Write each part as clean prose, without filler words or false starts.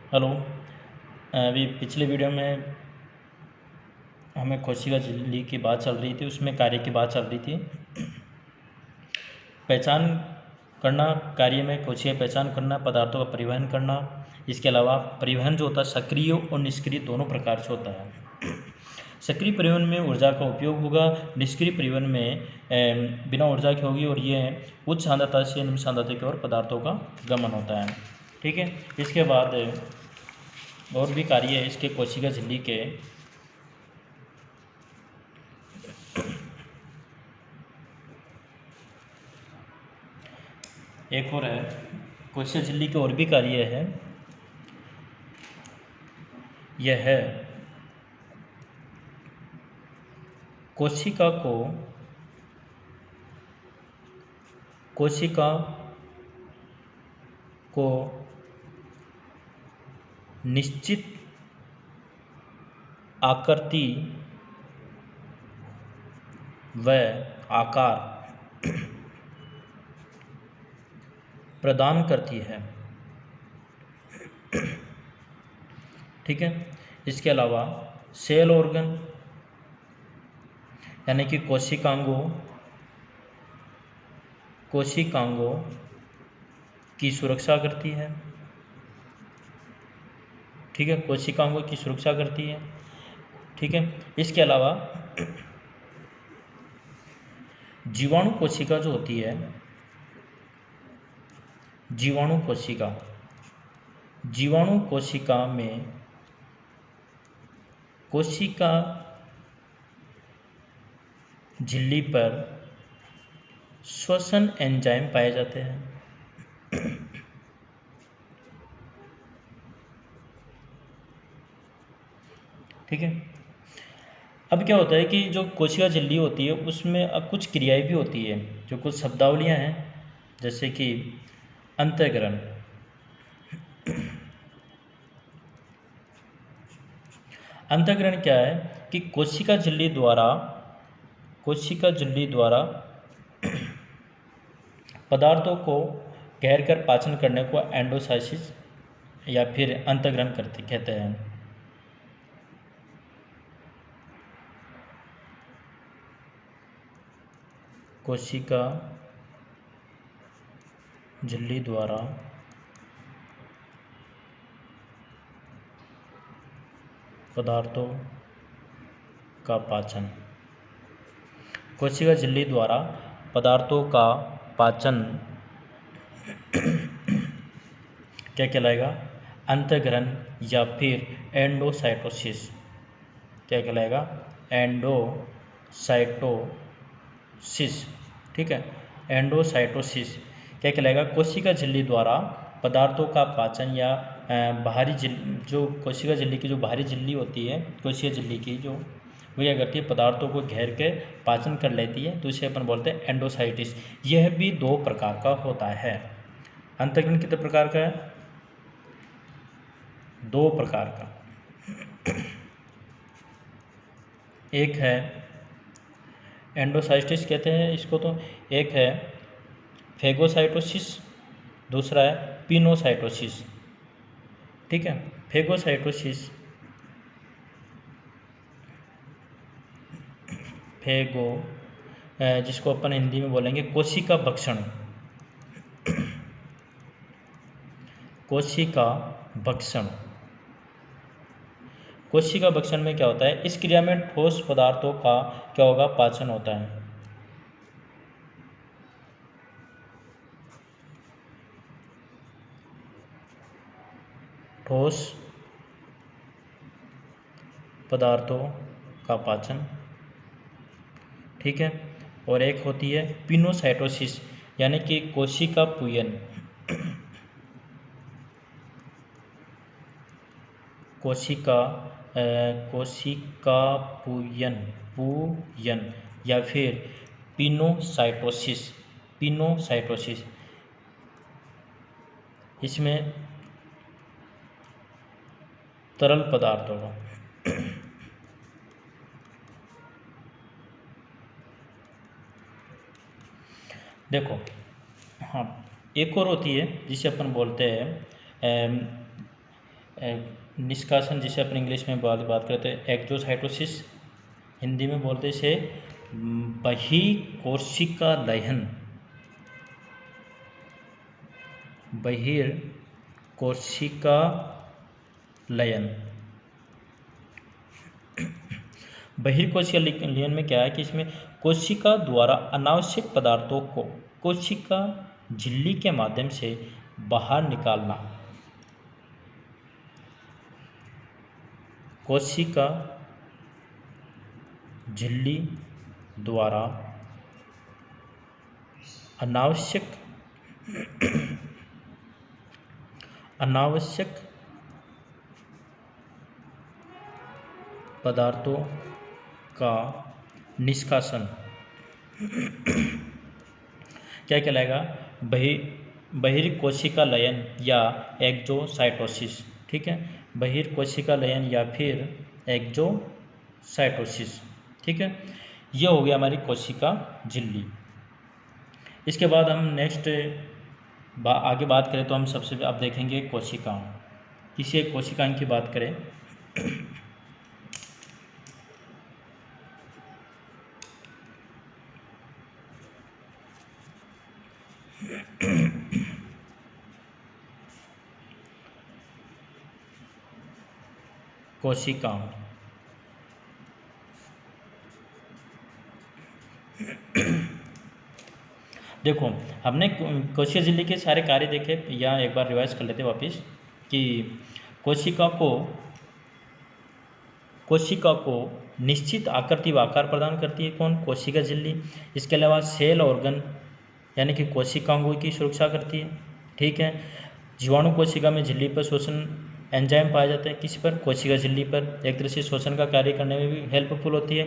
Hello. अभी पिछले video में हमें कोशिका झिल्ली की बात चल रही थी, उसमें कार्य की बात चल रही थी। पहचान करना, कार्य में कोशिका पहचान करना, पदार्थों का परिवहन करना। इसके अलावा परिवहन जो होता है सक्रिय और निष्क्रिय दोनों प्रकार से होता है। सक्रिय परिवहन में ऊर्जा का उपयोग होगा, निष्क्रिय परिवहन में बिना ऊर्जा की होगी, और ये उच्च सांद्रता से निम्न सांद्रता की ओर पदार्थों का गमन होता है। ठीक है। इसके बाद और भी कार्य है इसके कोशिका झिल्ली के। एक और है, कोशिका झिल्ली के और भी कार्य है। यह है कोशिका को निश्चित आकृति व आकार प्रदान करती है। ठीक है। इसके अलावा सेल ऑर्गन यानी कि कोशिकांगों की सुरक्षा करती है। ठीक है, कोशिकांगों की सुरक्षा करती है। ठीक है। इसके अलावा जीवाणु कोशिका जो होती है, जीवाणु कोशिका में कोशिका झिल्ली पर श्वसन एंजाइम पाए जाते हैं। ठीक है। अब क्या होता है कि जो कोशिका झिल्ली होती है उसमें अब कुछ क्रियाएं भी होती है, जो कुछ शब्दावलियां हैं, जैसे कि अंतःकरण। अंतःकरण क्या है कि कोशिका झिल्ली द्वारा पदार्थों को घेर कर पाचन करने को एंडोसाइसिस या फिर अंतःकरण कहते हैं। कोशिका झिल्ली द्वारा पदार्थों का पाचन, कोशिका झिल्ली द्वारा पदार्थों का पाचन क्या कहलाएगा? अंतःकरण या फिर एंडोसाइटोसिस। क्या कहलाएगा? एंडोसाइटोसिस। ठीक है, एंडोसाइटोसिस क्या कहलाएगा? कोशिका झिल्ली द्वारा पदार्थों का पाचन या बाहरी जो कोशिका झिल्ली की जो बाहरी झिल्ली होती है, कोशिका झिल्ली की जो वो क्या करती है, पदार्थों को घेर के पाचन कर लेती है, तो इसे अपन बोलते हैं एंडोसाइटिस। यह भी दो प्रकार का होता है। अंतःकरण कितने प्रकार का है? दो प्रकार का। एक है एंडोसाइटिस कहते हैं इसको, तो एक है फेगोसाइटोसिस, दूसरा है पिनोसाइटोसिस। ठीक है। फेगोसाइटोसिस, जिसको अपन हिंदी में बोलेंगे कोशिका भक्षण। कोशिका भक्षण में क्या होता है? इस क्रिया में ठोस पदार्थों का क्या होगा? पाचन होता है। ठोस पदार्थों का पाचन। ठीक है। और एक होती है पिनोसाइटोसिस, यानी कि कोशिका पूयन। कोशिका पूयन या फिर पिनोसाइटोसिस। इसमें तरल पदार्थ होगा। देखो, हाँ, एक और होती है जिसे अपन बोलते हैं निष्कासन, जिसे अपन इंग्लिश में बात करते हैं एक्जोसाइटोसिस, हिंदी में बोलते इसे बहिर्कोशिका लयन, बहिर्कोशिका लयन। बहिर्कोशिका लयन में क्या है कि इसमें कोशिका द्वारा अनावश्यक पदार्थों को कोशिका झिल्ली के माध्यम से बाहर निकालना, कोशिका झिल्ली द्वारा अनावश्यक पदार्थों का निष्कासन क्या कहलाएगा? बहिर्कोशिका लयन या एक्जोसाइटोसिस। ठीक है, बहिर्कोशिका लयन या फिर एक्जोसाइटोसिस। ठीक है, ये हो गया हमारी कोशिका झिल्ली। इसके बाद हम नेक्स्ट आगे बात करें तो हम सबसे अब देखेंगे कोशिकाओं। किसी एक कोशिकाओं की बात करें कोशिकाओं, देखो हमने कोशिका झिल्ली के सारे कार्य देखे, या एक बार रिवाइज कर लेते वापस कि कोशिका को निश्चित आकृति व आकार प्रदान करती है कौन? कोशिका झिल्ली। इसके अलावा सेल ऑर्गन यानी कि कोशिकाओं की सुरक्षा करती है। ठीक है, जीवाणु कोशिका में झिल्ली पर शोषण एंजाइम पाए जाते हैं, किस पर? कोशिका झिल्ली पर। एक तरह से शोषण का कार्य करने में भी हेल्पफुल होती है।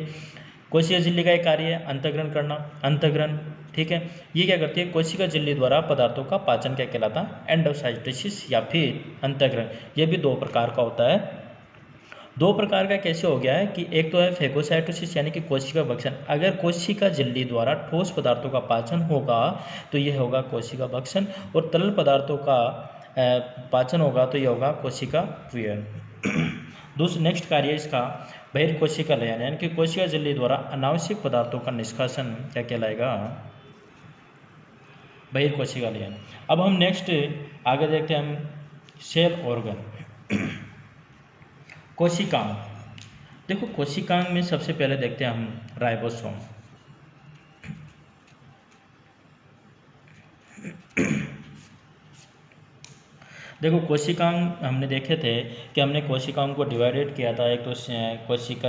कोशिका झिल्ली का एक कार्य है अंतःग्रहण करना, अंतःग्रहण। ठीक है, ये क्या करती है? कोशिका झिल्ली द्वारा पदार्थों का पाचन क्या कहलाता है? एंडोसाइटोसिस या फिर अंतःग्रहण। ये भी दो प्रकार का होता है। दो प्रकार का कैसे हो गया है कि एक तो है फेगोसाइटोसिस यानी कि कोशिका भक्षण। अगर कोशिका झिल्ली द्वारा ठोस पदार्थों का पाचन होगा तो यह होगा कोशिका भक्षण, और तरल पदार्थों का पाचन होगा तो यह होगा कोशिका विघटन। नेक्स्ट कार्य इसका बहिर्कोशिका लयन यानी कि कोशिका झिल्ली द्वारा अनावश्यक पदार्थों का निष्कासन क्या कहलाएगा? बहिर्कोशिका लयन। अब हम नेक्स्ट आगे देखते हैं हम सेल ऑर्गन। कोशिकांग, देखो कोशिकांग में सबसे पहले देखते हैं हम राइबोसोम। देखो कोशिकांग हमने देखे थे कि हमने कोशिकाओं को डिवाइडेड किया था। एक तो कोशिका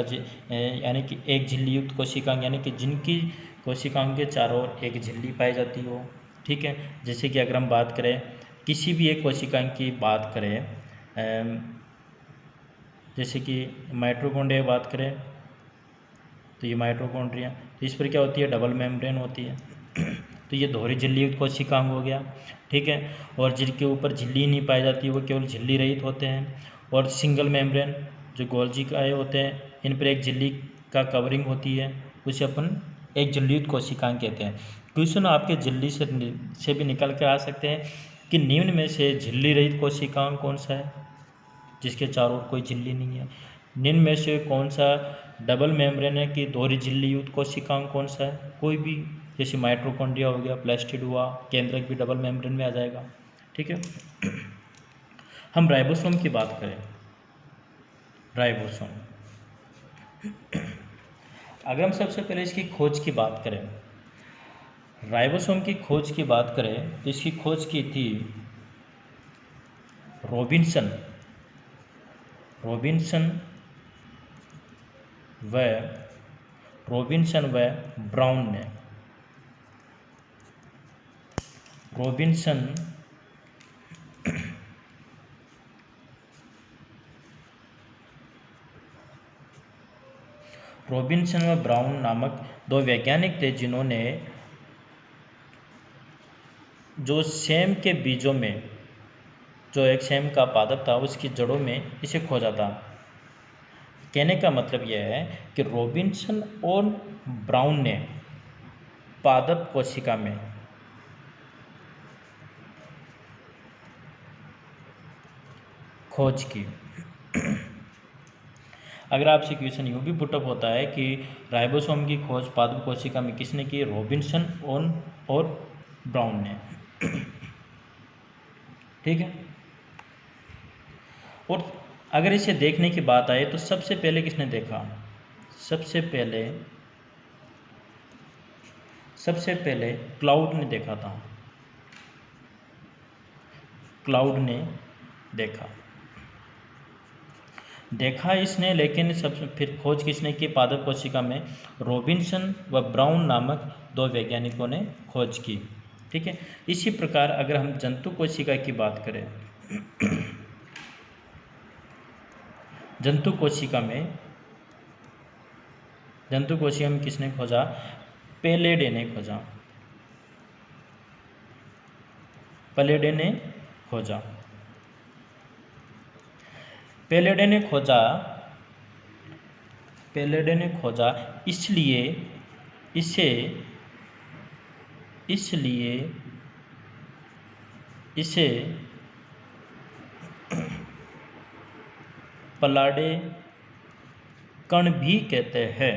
यानी कि एक झिल्ली युक्त कोशिकांग यानी कि जिनकी कोशिकाओं के चारों ओर एक झिल्ली पाई जाती हो। ठीक है, जैसे कि अगर हम बात करें किसी भी एक कोशिकांग की बात करें, जैसे कि माइटोकॉन्ड्रिया बात करें तो ये माइटोकॉन्ड्रिया, तो इस पर क्या होती है? डबल मेम्ब्रेन होती है। तो ये दोहरी झिल्ली युक्त कोशिकांग हो गया। ठीक है, और जिनके ऊपर झिल्ली नहीं पाई जाती वो केवल झिल्ली रहित होते हैं। और सिंगल मेम्ब्रेन जो गोल्जी का होते हैं, इन पर एक झिल्ली का कवरिंग होती है, उसे अपन एक झिल्ली युक्त कोशिकांग कहते हैं। क्वेश्चन आपके झिल्ली से भी निकल कर आ सकते हैं कि निम्न में से झिल्ली रहित कोशिकांग कौन सा है जिसके चारों ओर कोई झिल्ली नहीं है? निम्न में से कौन सा डबल मेम्ब्रेन है कि दोहरी झिल्ली युक्त कोशिकांग कौन सा है? कोई भी, जैसे माइटोकॉन्ड्रिया हो गया, प्लास्टिड हुआ, केंद्रक भी डबल मेम्ब्रेन में आ जाएगा। ठीक है, हम राइबोसोम की बात करें। राइबोसोम, अगर हम सबसे पहले इसकी खोज की बात करें, राइबोसोम की खोज की बात करें तो इसकी खोज की थी रॉबिन्सन व ब्राउन ने। रॉबिन्सन व ब्राउन नामक दो वैज्ञानिक थे जिन्होंने जो सेम के बीजों में, जो एक सेम का पादप था उसकी जड़ों में इसे खोजा था। कहने का मतलब यह है कि रॉबिन्सन और ब्राउन ने पादप कोशिका में खोज की। अगर आपसे क्वेश्चन यूँ भी पुटअप होता है कि राइबोसोम की खोज पादप कोशिका में किसने की, रॉबिन्सन और ब्राउन ने। ठीक है। और अगर इसे देखने की बात आए तो सबसे पहले किसने देखा, सबसे पहले क्लाउड ने देखा था, क्लाउड ने देखा इसने, लेकिन फिर खोज किसने की पादप कोशिका में, रॉबिन्सन व ब्राउन नामक 2 वैज्ञानिकों ने खोज की। ठीक है। इसी प्रकार अगर हम जंतु कोशिका की बात करें, जंतु कोशिका में किसने खोजा, पेलेडे ने खोजा, पेलेडे ने खोजा, इसलिए इसे पलाडे कण भी कहते हैं।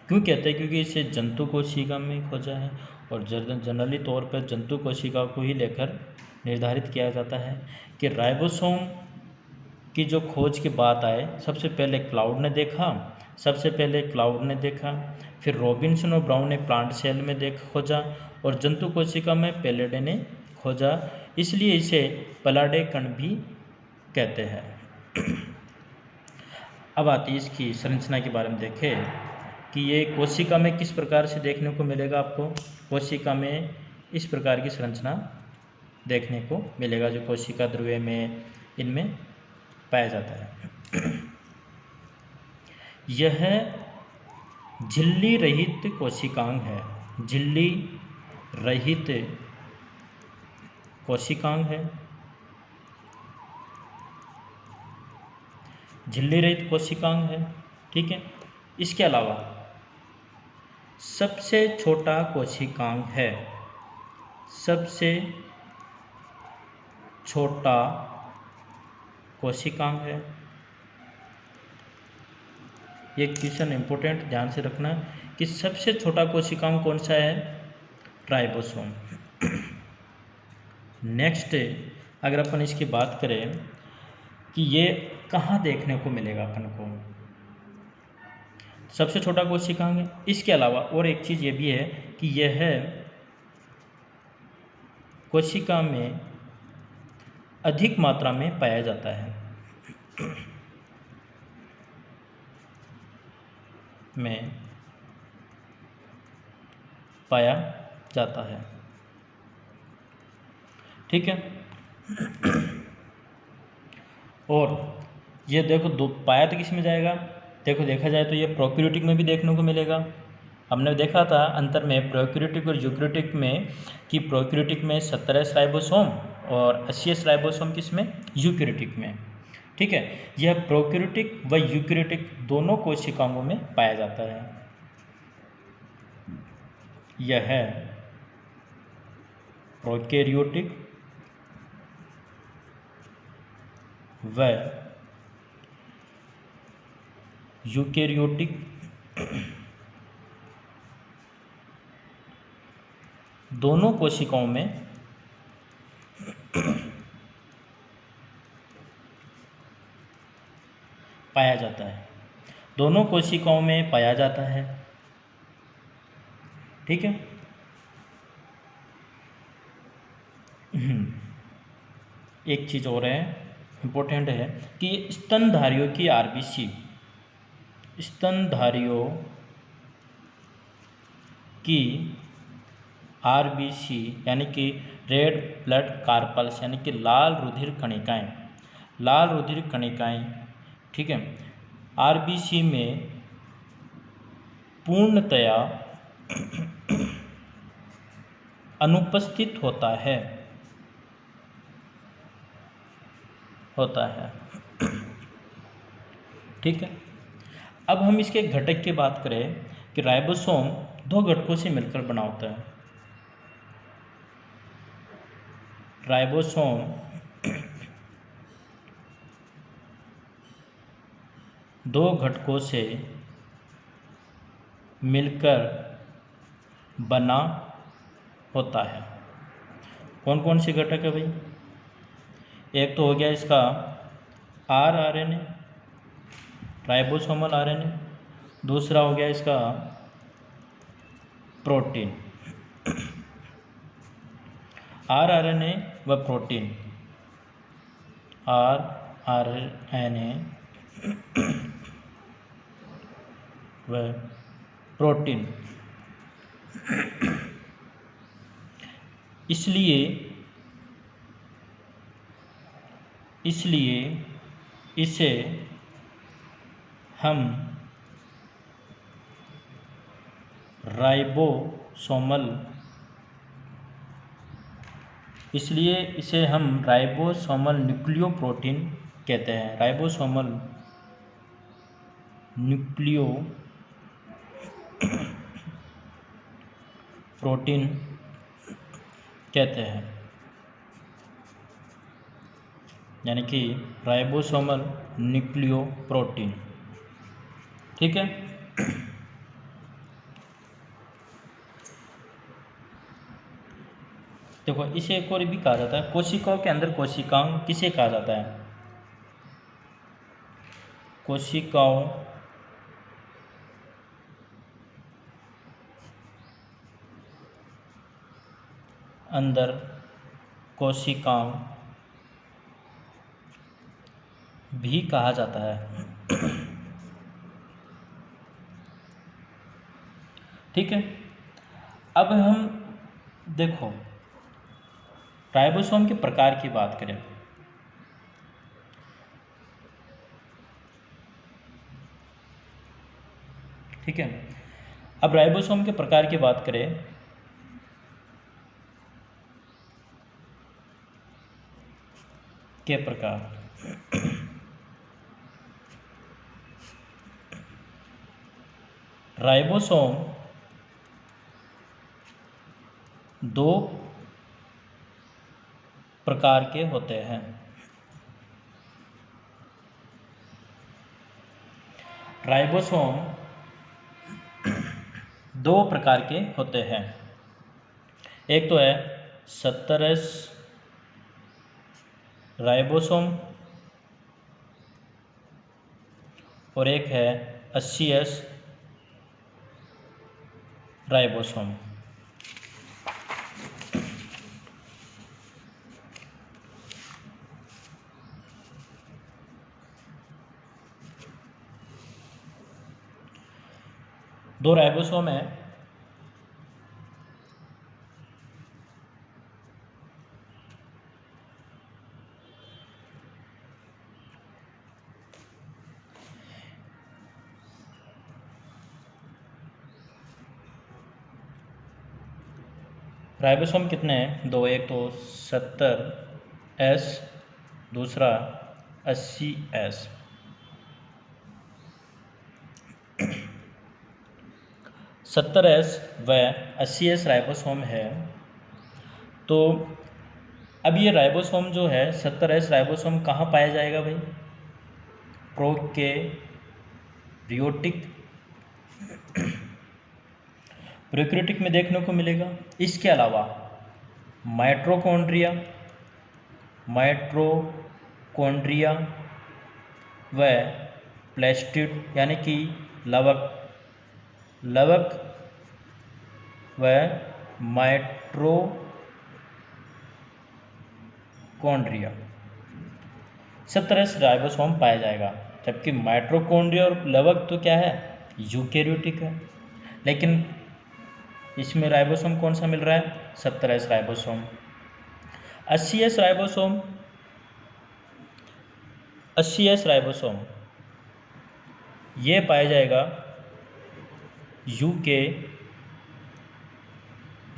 क्यों कहते हैं, क्योंकि इसे जंतु कोशिका में खोजा है और जनरली तौर पर जंतु कोशिका को ही लेकर निर्धारित किया जाता है कि राइबोसोम की जो खोज की बात आए, सबसे पहले क्लाउड ने देखा, फिर रॉबिन्सन और ब्राउन ने प्लांट सेल में खोजा और जंतु कोशिका में पेलेडे ने खोजा, इसलिए इसे पलाडे कण भी कहते हैं। अब आती है इसकी संरचना के बारे में देखें कि ये कोशिका में किस प्रकार से देखने को मिलेगा। आपको कोशिका में इस प्रकार की संरचना देखने को मिलेगा जो कोशिका द्रव्य में इनमें पाया जाता है। यह झिल्ली रहित कोशिकांग है, झिल्ली रहित कोशिकांग है। ठीक है। इसके अलावा सबसे छोटा कोशिकांग है, ये क्वेश्चन इंपॉर्टेंट, ध्यान से रखना कि सबसे छोटा कोशिकांग कौन सा है, राइबोसोम। नेक्स्ट अगर अपन इसकी बात करें कि ये कहाँ देखने को मिलेगा अपन को, सबसे छोटा कोशिकांग है। इसके अलावा और एक चीज़ ये भी है कि यह कोशिका में अधिक मात्रा में पाया जाता है, ठीक है। और ये देखो पाया तो किस में जाएगा, देखा जाए तो ये प्रोकैरियोटिक में भी देखने को मिलेगा। हमने देखा था अंतर में प्रोकैरियोटिक और यूकैरियोटिक में कि प्रोकैरियोटिक में 17 राइबोसोम और 80 राइबोसोम किस में, यूकैरियोटिक में। ठीक है। यह प्रोकैरियोटिक व यूकैरियोटिक दोनों कोशिकाओं में पाया जाता है। यह है प्रोकैरियोटिक व यूकैरियोटिक दोनों कोशिकाओं में पाया जाता है। ठीक है। एक चीज़ और है, इम्पोर्टेंट है कि स्तनधारियों की आरबीसी यानी कि रेड ब्लड कार्पल्स यानी कि लाल रुधिर कणिकाएं, ठीक है, आरबीसी में पूर्णतया अनुपस्थित होता है। ठीक है। अब हम इसके घटक की बात करें कि राइबोसोम 2 घटकों से मिलकर बना होता है। राइबोसोम दो घटकों से मिलकर बना होता है। कौन कौन सी घटक है भाई? एक तो हो गया इसका आरएनए, राइबोसोमल आरएनए। दूसरा हो गया इसका प्रोटीन, आरएनए व प्रोटीन, आरएनए व प्रोटीन। इसलिए इसे हम राइबोसोमल न्यूक्लियोप्रोटीन कहते हैं। राइबोसोमल न्यूक्लियो प्रोटीन कहते हैं, यानी कि राइबोसोमल न्यूक्लियो प्रोटीन। ठीक है। देखो, इसे एक और भी कहा जाता है, कोशिकाओं के अंदर कोशिकांग किसे कहा जाता है? कोशिकाओं अंदर कोशिकांग भी कहा जाता है। ठीक है। अब हम देखो राइबोसोम के प्रकार की बात करें। ठीक है। अब राइबोसोम के प्रकार की बात करें के प्रकार। राइबोसोम दो प्रकार के होते हैं। राइबोसोम दो प्रकार के होते हैं। एक तो है 70S राइबोसोम और एक है 80S राइबोसोम। दो राइबोसोम है। राइबोसोम कितने हैं? दो। एक तो 70S, दूसरा 80S। 70S व 80S राइबोसोम है। तो अब ये राइबोसोम जो है 70S राइबोसोम कहाँ पाया जाएगा भाई? प्रोकैरियोटिक में देखने को मिलेगा। इसके अलावा माइटोकॉन्ड्रिया व प्लास्टिड यानी कि लवक व माइटोकॉन्ड्रिया 70S राइबोसोम पाया जाएगा। जबकि माइटोकॉन्ड्रिया और लवक तो क्या है? यूकैरियोटिक है। लेकिन इसमें राइबोसोम कौन सा मिल रहा है? 70S ribosome. 80S राइबोसोम ये पाया जाएगा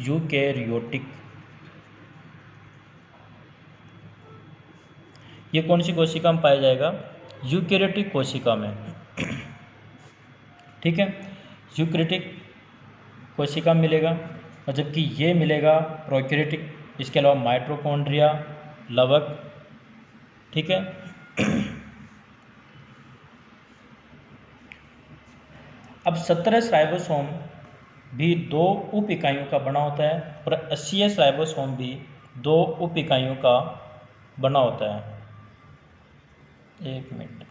यूकैरियोटिक। ये कौन सी कोशिका में पाया जाएगा? यूकैरियोटिक कोशिका में। ठीक है, यूकैरियोटिक कोशिका मिलेगा। और जबकि ये मिलेगा प्रोकैरियोटिक इसके अलावा माइटोकॉन्ड्रिया, लवक, ठीक है। अब 17 राइबोसोम भी 2 उप इकाइयों का बना होता है और 80 राइबोसोम भी 2 उप इकाइयों का बना होता है। एक मिनट,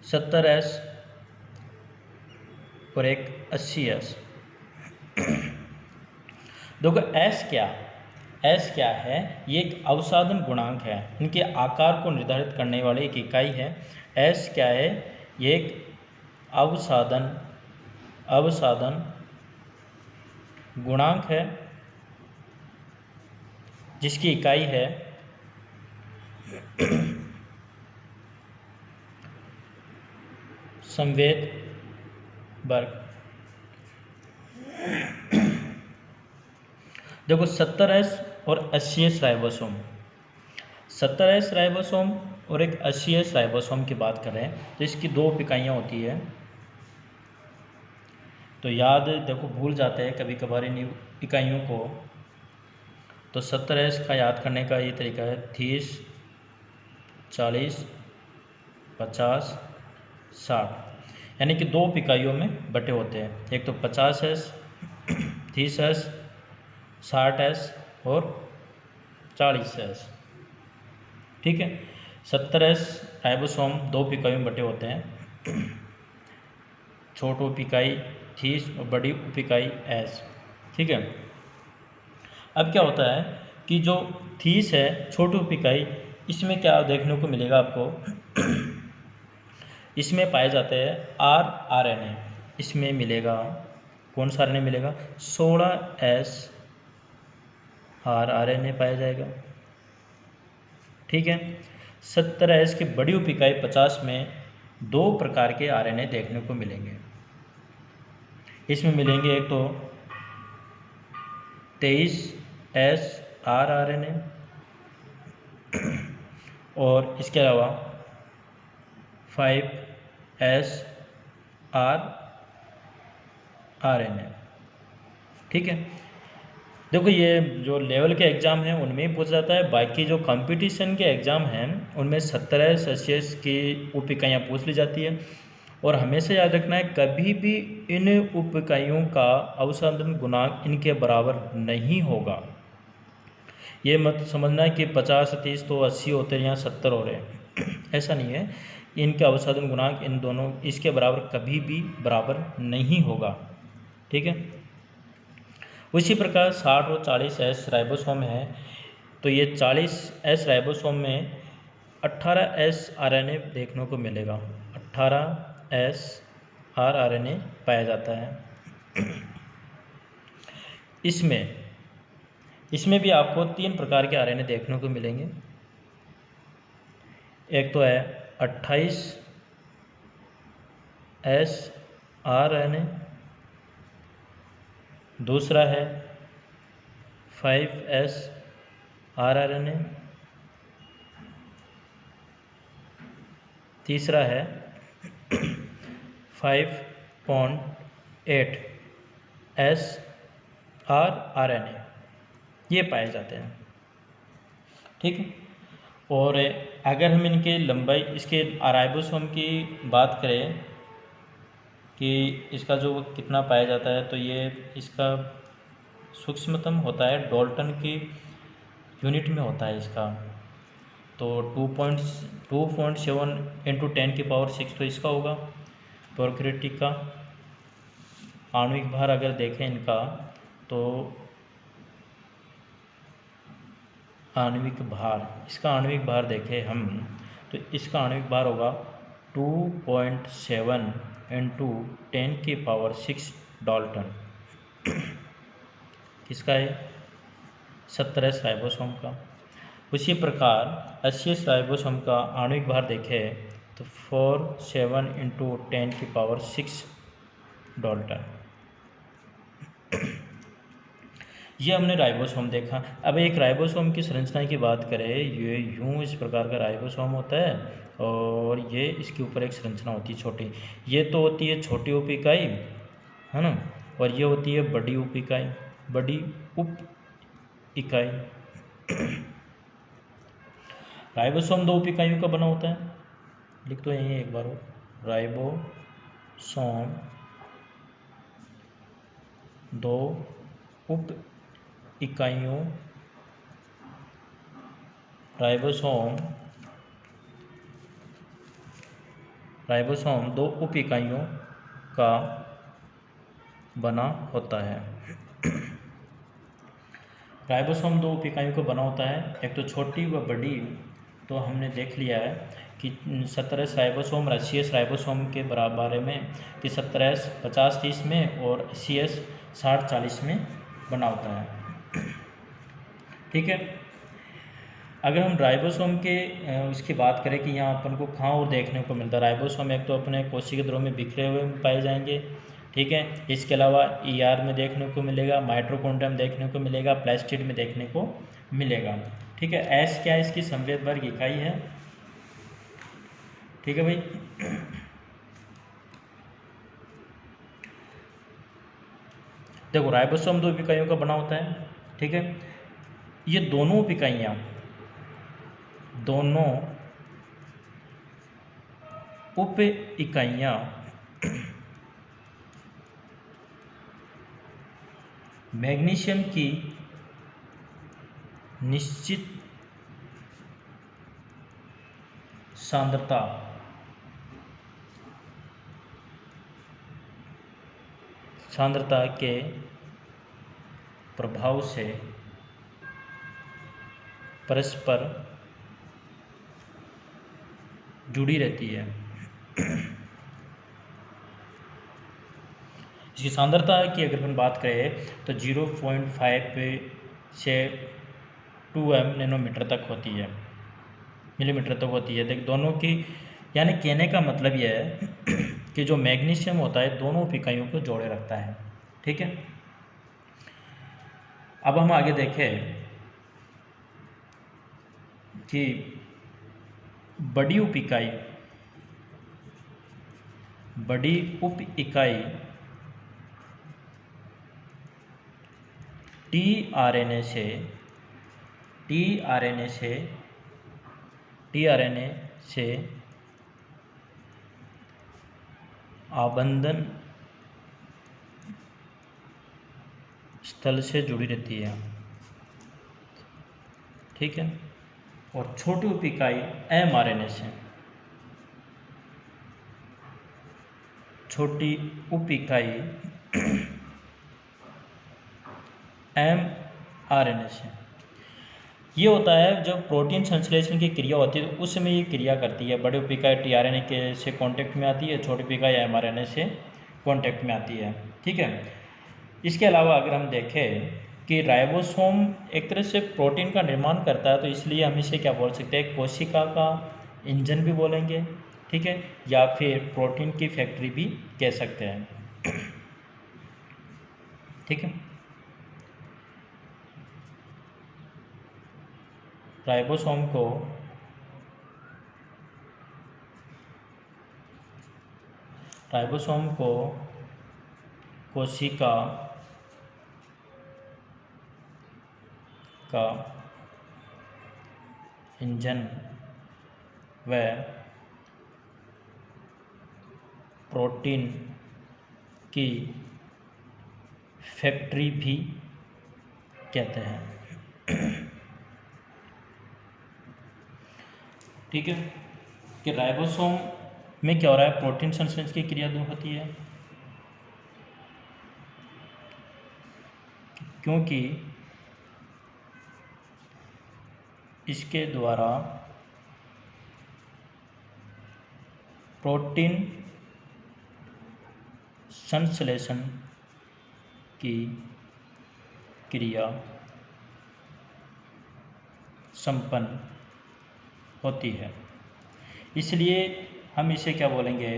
सत्तर एस और एक 80S। देखो एस क्या है, ये एक अवसादन गुणांक है, इनके आकार को निर्धारित करने वाली एक इकाई है। एस क्या है, ये एक अवसादन गुणांक है जिसकी इकाई है संवेद वर्ग। देखो 70S और 80S राइबोसोम, 70S राइबोसोम और एक 80S राइबोसोम की बात करें तो इसकी 2 इकाइयाँ होती है। तो याद देखो भूल जाते हैं कभी कभार इन इकाइयों को। तो 70S का याद करने का ये तरीका है 30, 40, 50, 60, यानी कि 2 इकाइयों में बटे होते हैं। एक तो 50S, 30S, 60S और 40S, ठीक है। 70S राइबोसोम 2 इकाइयों में बटे होते हैं, छोटी उप इकाई 30 और बड़ी उप इकाई S, ठीक है। अब क्या होता है कि जो 30 है छोटी उप इकाई, इसमें क्या देखने को मिलेगा आपको इसमें पाए जाते हैं RNA, इसमें मिलेगा कौन सा RNA मिलेगा, 16S RNA पाया जाएगा, ठीक है। 70S की बड़ी उप इकाई 50 में 2 प्रकार के RNA देखने को मिलेंगे। इसमें मिलेंगे एक तो 23S RNA और इसके अलावा 5S RNA, ठीक है। देखो ये जो लेवल के एग्ज़ाम हैं उनमें ही पूछा जाता है, बाकी जो कंपटीशन के एग्ज़ाम हैं उनमें 70S 80S की उप इकाइयाँ पूछ ली जाती है। और हमेशा याद रखना है कभी भी इन उप इकाइयों का अवसादन गुणांक इनके बराबर नहीं होगा। ये मत समझना है कि 50 30 तो 80 होते हैं या 70 हो रहे हैं, ऐसा नहीं है। इनके अवसादन गुणांक इन दोनों इसके बराबर कभी भी बराबर नहीं होगा, ठीक है। उसी प्रकार 60 और 40S राइबोसोम है, तो ये 40S राइबोसोम में 18S RNA देखने को मिलेगा, 18S RNA पाया जाता है। इसमें भी आपको 3 प्रकार के RNA देखने को मिलेंगे। एक तो है 28S RNA, दूसरा है 5S RNA, तीसरा है 5.8S RNA, ये पाए जाते हैं, ठीक है। और अगर हम इनके लंबाई इसके राइबोसोम की बात करें कि इसका जो कितना पाया जाता है, तो ये इसका सूक्ष्मतम होता है डाल्टन की यूनिट में होता है इसका। तो 2.7 × 10⁶ तो इसका होगा। प्रोकैरियोटिक का आणविक भार अगर देखें इनका, तो इसका आणविक भार देखें हम, तो इसका आणविक भार होगा 2.7 × 10⁶ डाल्टन। किसका है? 70S राइबोसोम का। उसी प्रकार 80S राइबोसोम का आणविक भार देखें तो 47 × 10⁶ डाल्टन। ये हमने राइबोसोम देखा। अब एक राइबोसोम की संरचना की बात करें, ये यूँ इस प्रकार का राइबोसोम होता है और ये इसके ऊपर एक संरचना होती है छोटी। ये तो होती है छोटी उप इकाई, है ना, और ये होती है बड़ी उप इकाई, बड़ी उप इकाई। राइबोसोम 2 उप इकाइयों का बना होता है, लिख दो यहीं एक बार, राइबोसोम 2 उप इकाइयों, राइबोसोम 2 उप इकाइयों का बना होता है। राइबोसोम 2 उप इकाइयों का बना होता है, एक तो छोटी व बड़ी। तो हमने देख लिया है कि 17 राइबोसोम, 80 राइबोसोम के बारे में कि 17 50-30 में और 80 60-40 में बना होता है। ठीक है। अगर हम राइबोसोम के उसकी बात करें कि यहाँ अपन को कहाँ और देखने को मिलता है, राइबोसोम एक तो अपने कोशिका ध्रुव में बिखरे हुए पाए जाएंगे। ठीक है। इसके अलावा ईआर में देखने को मिलेगा, माइटोकॉन्ड्रिया में देखने को मिलेगा, प्लास्टिड में देखने को मिलेगा। ठीक है। एस क्या है, इसकी संवेद वर्ग इकाई है। ठीक है भाई। देखो राइबोसोम 2 इकाइयों का बना होता है। ठीक है। ये दोनों उप इकाइयाँ मैग्नीशियम की निश्चित सांद्रता के प्रभाव से परस्पर जुड़ी रहती है। इसकी सांद्रता की अगर हम बात करें तो 0.5 से 2 नैनोमीटर तक होती है, मिलीमीटर तक होती है। देख दोनों की, यानी कहने का मतलब यह है कि जो मैग्नीशियम होता है दोनों इकाइयों को जोड़े रखता है। ठीक है। अब हम आगे देखें कि बड़ी उप इकाई टीआरएनए से आबंधन स्थल से जुड़ी रहती है। ठीक है। और छोटी उप इकाई एमआरएनए से, छोटी उप इकाई एमआरएनए से। ये होता है जब प्रोटीन संश्लेषण की क्रिया होती है तो उस समय ये क्रिया करती है। बड़ी उप इकाई टीआरएनए के से कांटेक्ट में आती है, छोटी उप इकाई एमआरएनए से कांटेक्ट में आती है। ठीक है। इसके अलावा अगर हम देखें कि राइबोसोम एक तरह से प्रोटीन का निर्माण करता है, तो इसलिए हम इसे क्या बोल सकते हैं, कोशिका का इंजन भी बोलेंगे। ठीक है। या फिर प्रोटीन की फैक्ट्री भी कह सकते हैं। ठीक है। राइबोसोम को कोशिका का इंजन व प्रोटीन की फैक्ट्री भी कहते हैं। ठीक है। कि राइबोसोम में क्या हो रहा है, प्रोटीन संश्लेषण की क्रिया होती है, क्योंकि इसके द्वारा प्रोटीन संश्लेषण की क्रिया संपन्न होती है। इसलिए हम इसे क्या बोलेंगे,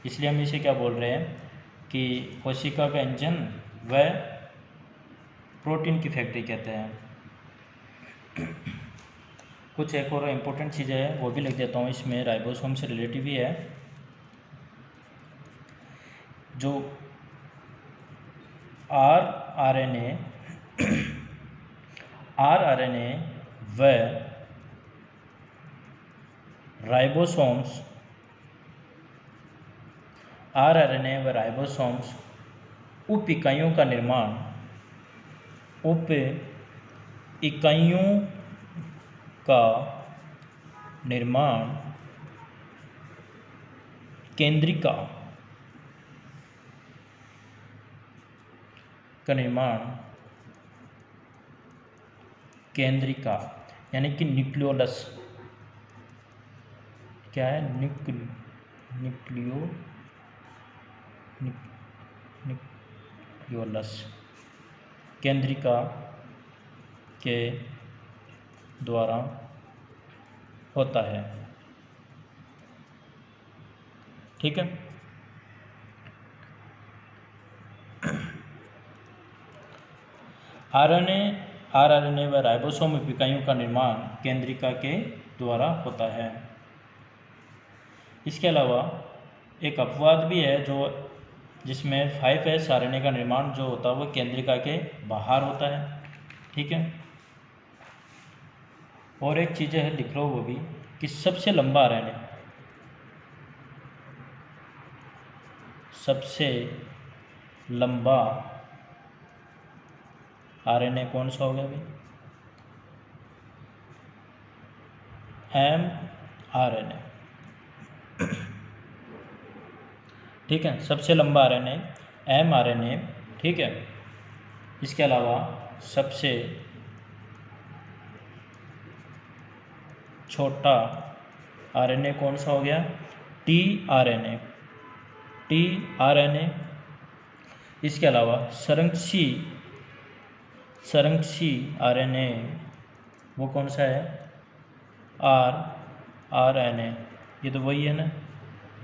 इसलिए हम इसे क्या बोल रहे हैं कि कोशिका का इंजन व प्रोटीन की फैक्ट्री कहते हैं। कुछ एक और इम्पोर्टेंट चीज़ें हैं वो भी लिख देता हूँ इसमें, राइबोसोम से रिलेटिव ही है। जो आरआरएनए व राइबोसोम्स उप इकाइयों का निर्माण केंद्रिका यानी कि न्यूक्लियोलस, क्या है न्यूक्लियोलस केंद्रिका के द्वारा होता है। ठीक है। आरआरएनए व राइबोसोम इकाइयों का निर्माण केंद्रिका के द्वारा होता है। इसके अलावा एक अपवाद भी है जिसमें 5S आरएनए का निर्माण जो होता है वो केंद्रिका के बाहर होता है। ठीक है। और एक चीज़ है, लिख लो वो भी, कि सबसे लंबा आरएनए कौन सा हो गया भाई? mRNA। ठीक है, सबसे लंबा आरएनए mRNA। ठीक है। इसके अलावा सबसे छोटा आरएनए कौन सा हो गया? tRNA। इसके अलावा संरक्षी आरएनए वो कौन सा है? rRNA। ये तो वही है ना,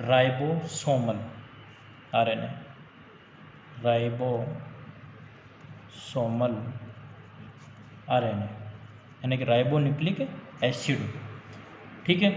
राइबोसोमल आरएनए, यानी कि राइबोन्यूक्लिक एसिड। ठीक है।